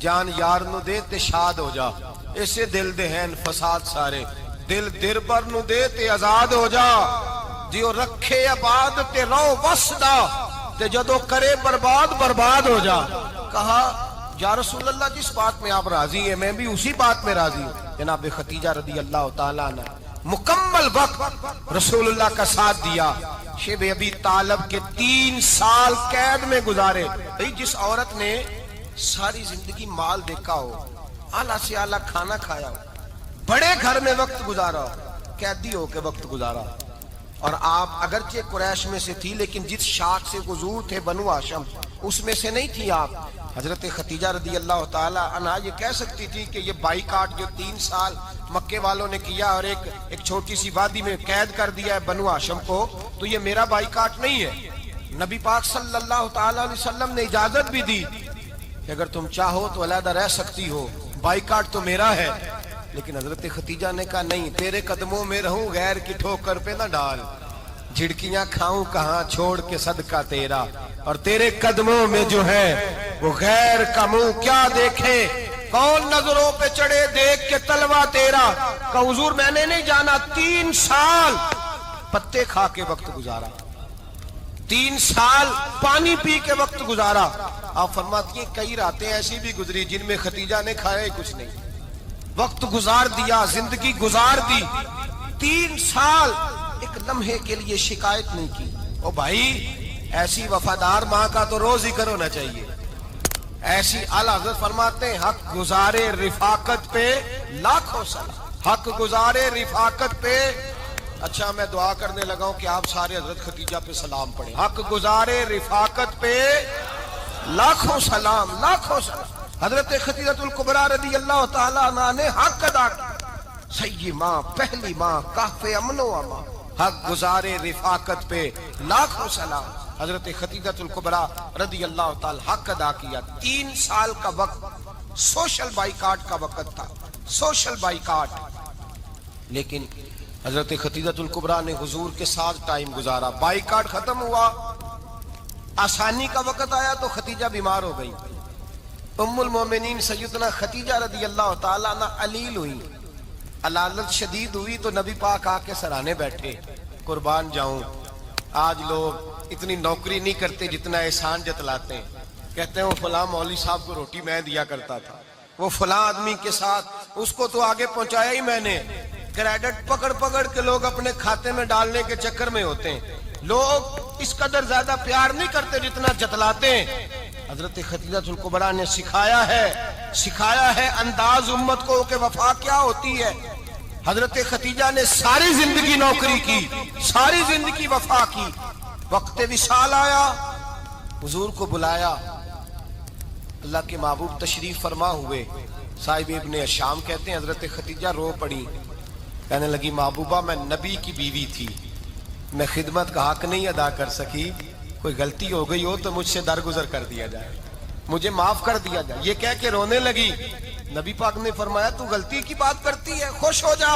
جان یار نو دے تے شاد ہو جا، اسے دل دے ہیں فساد سارے، دل دربر نو دے تے آزاد ہو جا، جیو رکھے آباد تے رو وسدا تے جدو کرے برباد ہو جا۔ کہا یا رسول اللہ جس بات میں آپ راضی ہیں میں بھی اسی بات میں راضی ہوں۔ جناب خدیجہ رضی اللہ تعالیٰ عنہ مکمل وقت رسول اللہ کا ساتھ دیا، شیب ابی طالب کے 3 سال قید میں گزارے۔ جس عورت نے ساری زندگی مال دیکھا ہو، اعلیٰ سے اعلیٰ کھانا کھایا ہو، بڑے گھر میں وقت گزارا ہو، قیدی ہو کے وقت گزارا، اور آپ اگرچہ قریش میں سے تھی لیکن جس شاخ سے حضور تھے بنو ہاشم اس میں سے نہیں تھی آپ۔ حضرت خدیجہ رضی اللہ تعالی عنہا یہ کہہ سکتی تھی کہ یہ بائیکاٹ جو 3 سال مکے والوں نے کیا اور ایک چھوٹی سی وادی میں قید کر دیا ہے بنو ہاشم کو، تو یہ میرا بائیکاٹ نہیں ہے۔ نبی پاک صلی اللہ تعالی علیہ وسلم نے اجازت بھی دی کہ اگر تم چاہو تو علیحدہ رہ سکتی ہو، بائیکاٹ تو میرا ہے۔ لیکن حضرت خدیجہ نے کہا نہیں، تیرے قدموں میں رہوں، غیر کی ٹھوکر پہ نہ ڈال، جھڑکیاں کھاؤں کہاں چھوڑ کے صدقہ تیرا، اور تیرے قدموں میں جو ہے وہ غیر کا منہ کیا دیکھے، کون نظروں پہ چڑھے دیکھ کے تلوا تیرا۔ کہ حضور میں نے نہیں جانا، 3 سال پتے کھا کے وقت گزارا، 3 سال پانی پی کے وقت گزارا۔ آپ فرماتی ہیں کئی راتیں ایسی بھی گزری جن میں خدیجہ نے کھایا ہی کچھ نہیں، وقت گزار دیا، زندگی گزار دی، 3 سال ایک لمحے کے لیے شکایت نہیں کی۔ او بھائی ایسی وفادار ماں کا تو روز ذکر ہونا چاہیے۔ ایسی اعلیٰ حضرت فرماتے ہیں حق گزارے رفاقت پہ لاکھوں سلام، حق گزارے رفاقت پہ۔ اچھا میں دعا کرنے لگا ہوں کہ آپ سارے حضرت خدیجہ پہ سلام پڑھیں۔ حق گزارے رفاقت پہ لاکھوں سلام، لاکھوں سلام۔ حضرت خدیجہ الکبریٰ رضی اللہ تعالیٰ عنہ نے حق ادا کیا، سیدی ماں، پہلی ماں، کہف امن و امان، حق گزارے رفاقت پہ لاکھوں سلام۔ حضرت خدیجہ الکبریٰ رضی اللہ تعالی حق ادا کیا۔ 3 سال کا وقت سوشل بائیکاٹ کا وقت تھا، سوشل بائیکاٹ، لیکن حضرت خدیجہ الکبریٰ نے حضور کے ساتھ ٹائم گزارا۔ بائیکاٹ ختم ہوا، آسانی کا وقت آیا تو خدیجہ بیمار ہو گئی۔ ام المومنین سیدنا خدیجہ رضی اللہ تعالیٰ عنہ علیل ہوئی، علالت شدید ہوئی تو نبی پاک آ کے سرانے بیٹھے. قربان جاؤں آج لوگ اتنی نوکری نہیں کرتے جتنا احسان جتلاتے ہیں. کہتے ہیں وہ فلاں مولوی صاحب کو روٹی میں دیا کرتا تھا, وہ فلاں آدمی کے ساتھ اس کو تو آگے پہنچایا ہی میں نے. کریڈٹ پکڑ پکڑ کے لوگ اپنے کھاتے میں ڈالنے کے چکر میں ہوتے ہیں. لوگ اس قدر زیادہ پیار نہیں کرتے جتنا جتلاتے ہیں. حضرت خدیجہ الکبریٰ نے سکھایا ہے انداز امت کو کہ وفا کیا ہوتی ہے. حضرت خدیجہ نے ساری زندگی نوکری کی, ساری زندگی وفا کی. وقت وصال آیا, حضور کو بلایا, اللہ کے محبوب تشریف فرما ہوئے. صاحب ابن الشام کہتے ہیں حضرت خدیجہ رو پڑی, کہنے لگی محبوبہ میں نبی کی بیوی تھی, میں خدمت کا حق نہیں ادا کر سکی, کوئی غلطی ہو گئی ہو تو مجھ سے درگزر کر دیا جائے, مجھے معاف کر دیا جائے. یہ کہہ کے رونے لگی. نبی پاک نے فرمایا تو غلطی کی بات کرتی ہے, خوش ہو جا,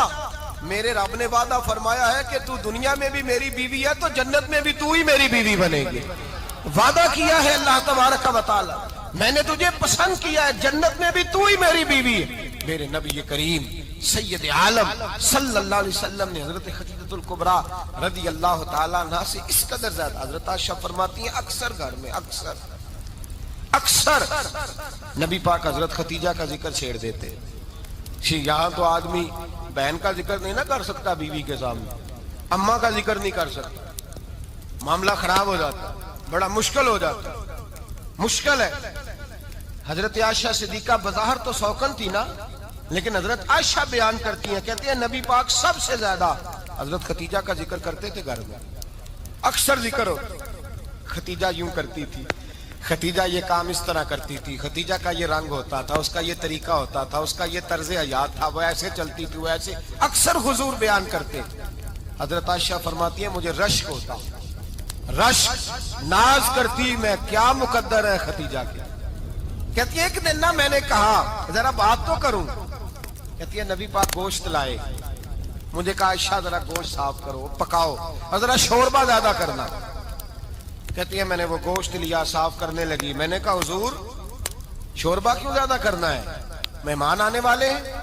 میرے رب نے وعدہ فرمایا ہے کہ تو دنیا میں بھی میری بیوی ہے تو جنت میں بھی تو ہی میری بیوی بنے گی. وعدہ کیا ہے اللہ تبارک و تعالی, میں نے تجھے پسند کیا ہے, جنت میں بھی تو ہی میری بیوی ہے. میرے نبی کریم سید عالم صلی اللہ علیہ وسلم نے حضرت خدیجہ الکبریٰ رضی اللہ تعالیٰ عنہ سے اس قدر زیادہ, حضرت عائشہ فرماتی ہیں اکثر گھر میں اکثر نبی پاک حضرت خدیجہ کا ذکر چھیڑ دیتے. یہاں تو آدمی بہن کا ذکر نہیں نہ کر سکتا بیوی کے سامنے, اماں کا ذکر نہیں کر سکتا, معاملہ خراب ہو جاتا, بڑا مشکل ہو جاتا, مشکل ہے. حضرت عائشہ صدیقہ بظاہر تو سوکن تھی نا, لیکن حضرت عائشہ بیان کرتی ہیں, کہتی ہیں نبی پاک سب سے زیادہ حضرت خدیجہ کا ذکر کرتے تھے گھر میں, اکثر ذکر ہو. خدیجہ یوں کرتی تھی, خدیجہ یہ کام اس طرح کرتی تھی, خدیجہ کا یہ رنگ ہوتا تھا, اس کا یہ طریقہ ہوتا تھا, اس کا یہ طرز حیات تھا, وہ ایسے چلتی تھی, وہ ایسے, اکثر حضور بیان کرتے. حضرت عائشہ فرماتی ہیں مجھے رشک ہوتا, رشک, ناز کرتی میں کیا مقدر ہے خدیجہ کے. کہتی ہے ایک دن نا میں نے کہا ذرا بات تو کروں, کہتی ہے نبی پاک گوشت لائے, مجھے کہا عائشہ ذرا گوشت صاف کرو, پکاؤ اور ذرا شوربہ زیادہ کرنا. کہتی ہے میں نے وہ گوشت لیا, صاف کرنے لگی. میں نے کہا حضور شوربہ کیوں زیادہ کرنا ہے, مہمان آنے والے ہیں,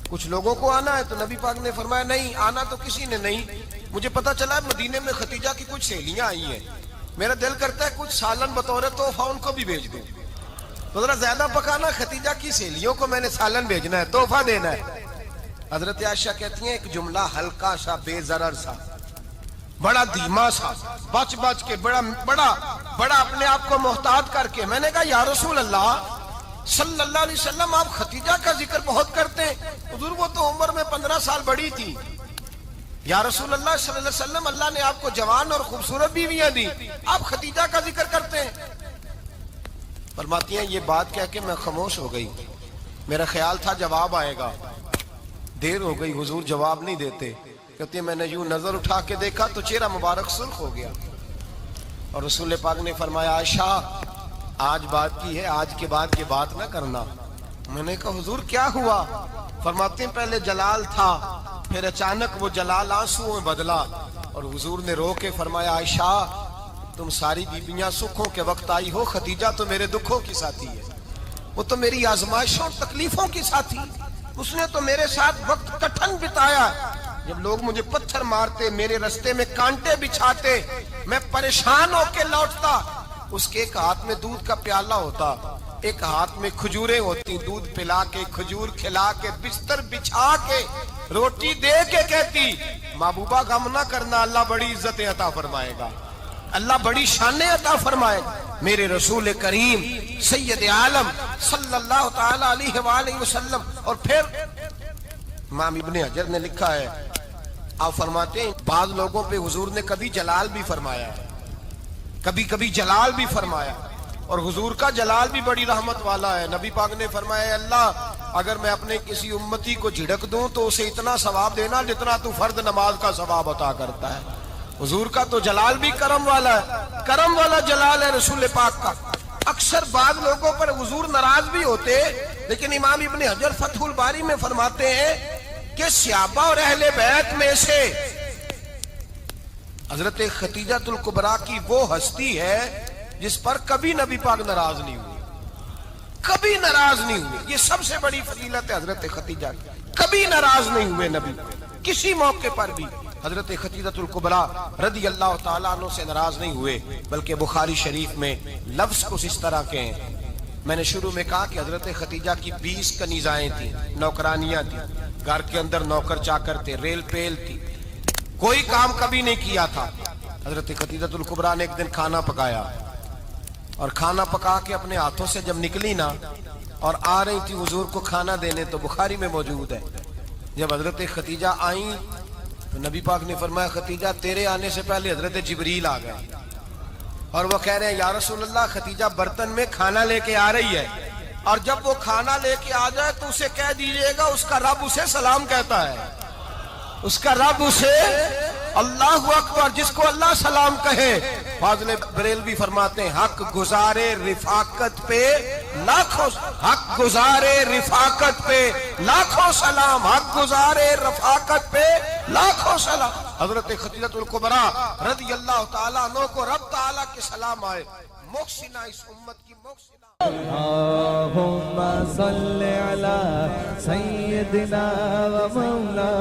کچھ لوگوں کو آنا ہے. تو نبی پاک نے فرمایا نہیں, آنا تو کسی نے نہیں, مجھے پتا چلا مدینے میں خدیجہ کی کچھ سہیلیاں آئی ہیں, میرا دل کرتا ہے کچھ سالن بطور تحفہ ان کو بھی بھیج دوں, تو ذرا زیادہ پکانا, خدیجہ کی سہیلیوں کو میں نے سالن بھیجنا ہے, تحفہ دینا ہے. حضرت عائشہ کہتی ہیں ایک جملہ ہلکا سا, بے ضرر سا, بڑا دھیما سا, بچ کے, بڑا اپنے آپ کو محتاط کر کے. میں نے کہا یا رسول اللہ صلی اللہ علیہ وسلم آپ خدیجہ کا ذکر بہت کرتے ہیں, حضور وہ تو عمر میں 15 سال بڑی تھی. یا رسول اللہ صلی اللہ علیہ وسلم اللہ نے آپ کو جوان اور خوبصورت بیویاں دی, آپ خدیجہ کا ذکر کرتے ہیں. فرماتی ہیں یہ بات کہہ کے میں خاموش ہو گئی, میرا خیال تھا جواب آئے گا, دیر ہو گئی, حضور جواب نہیں دیتے. کہتی ہے میں نے یوں نظر اٹھا کے دیکھا تو چہرہ مبارک سرخ ہو گیا, اور رسول پاک نے فرمایا عائشہ آج بات کی ہے, آج کے بعد یہ بات نہ کرنا. میں نے کہا حضور کیا ہوا؟ فرماتے ہیں پہلے جلال تھا, پھر اچانک وہ جلال آنسو میں بدلا, اور حضور نے رو کے فرمایا عائشہ تم ساری بیویاں سکھوں کے وقت آئی ہو, خدیجہ تو میرے دکھوں کی ساتھی ہے, وہ تو میری آزمائشوں تکلیفوں کی ساتھی, اس نے تو میرے ساتھ وقت کٹھن بتایا. جب لوگ مجھے پتھر مارتے, میرے رستے میں کانٹے بچھاتے, میں پریشان ہو کے لوٹتا, اس کے ایک ہاتھ میں دودھ کا پیالہ ہوتا, ایک ہاتھ میں کھجوریں ہوتی, دودھ پلا کے, کھجور کھلا کے, بستر بچھا کے, روٹی دے کے کہتی محبوبہ غم نہ کرنا, اللہ بڑی عزتیں عطا فرمائے گا, اللہ بڑی شانیں عطا فرمائے گا. میرے رسول کریم سید عالم صلی اللہ تعالی علیہ وآلہ وسلم. اور پھر امام ابن حجر نے لکھا ہے, آپ فرماتے ہیں بعض لوگوں پہ حضور نے کبھی جلال بھی فرمایا ہے, کبھی جلال بھی فرمایا, اور حضور کا جلال بھی بڑی رحمت والا ہے. نبی پاک نے فرمایا اللہ اگر میں اپنے کسی امتی کو جھڑک دوں تو اسے اتنا ثواب دینا جتنا تو فرض نماز کا ثواب عطا کرتا ہے. حضور کا تو جلال بھی کرم والا ہے, کرم والا جلال ہے رسول پاک کا. اکثر بعض لوگوں پر حضور ناراض بھی ہوتے, لیکن امام ابن حجر فتح الباری میں فرماتے ہیں کہ صحابہ اور اہل بیت میں سے حضرت خدیجہ الکبریٰ کی وہ ہستی ہے جس پر کبھی نبی پاک ناراض نہیں ہوئے, کبھی ناراض نہیں ہوئے. یہ سب سے بڑی فضیلت ہے حضرت خدیجہ کی. کبھی ناراض نہیں ہوئے نبی کسی موقع پر بھی حضرت خدیجہ الکبریٰ رضی اللہ تعالیٰ عنہ سے ناراض نہیں ہوئے، بلکہ بخاری شریف میں لفظ کچھ اس طرح کے ہیں۔ میں نے شروع میں کہا کہ حضرت خدیجہ کی 20 کنیزائیں تھیں، نوکرانیاں تھیں، گھر کے اندر نوکر چاکر تھے، ریل پیل تھی، کوئی کام کبھی نہیں کیا تھا۔ حضرت خدیجہ الکبریٰ نے ایک دن کھانا پکایا، اور کھانا پکا کے اپنے ہاتھوں سے جب نکلی نا اور آ رہی تھی حضور کو کھانا دینے، تو بخاری میں موجود ہے جب حضرت خدیجہ آئیں تو نبی پاک نے فرمایا خدیجہ تیرے آنے سے پہلے حضرت جبریل آ گئے، اور وہ کہہ رہے ہیں یا رسول اللہ خدیجہ برتن میں کھانا لے کے آ رہی ہے، اور جب وہ کھانا لے کے آ جائے تو اسے کہہ دیجئے گا اس کا رب اسے سلام کہتا ہے، اس کا رب اسے اللہ اکبر، جس کو اللہ سلام کہے۔ فاضل بریلوی فرماتے ہیں حق گزارے رفاقت پہ لاکھوں، حق گزارے رفاقت پہ لاکھوں سلام، حق گزارے رفاقت پہ لاکھوں سلام۔ حضرت خدیجہ الکبریٰ رضی اللہ تعالیٰ عنہ کو رب تعالیٰ کے سلام آئے، محسنہ اس امت کی محسنہ۔ اللہم صل علی سیدنا و مولانا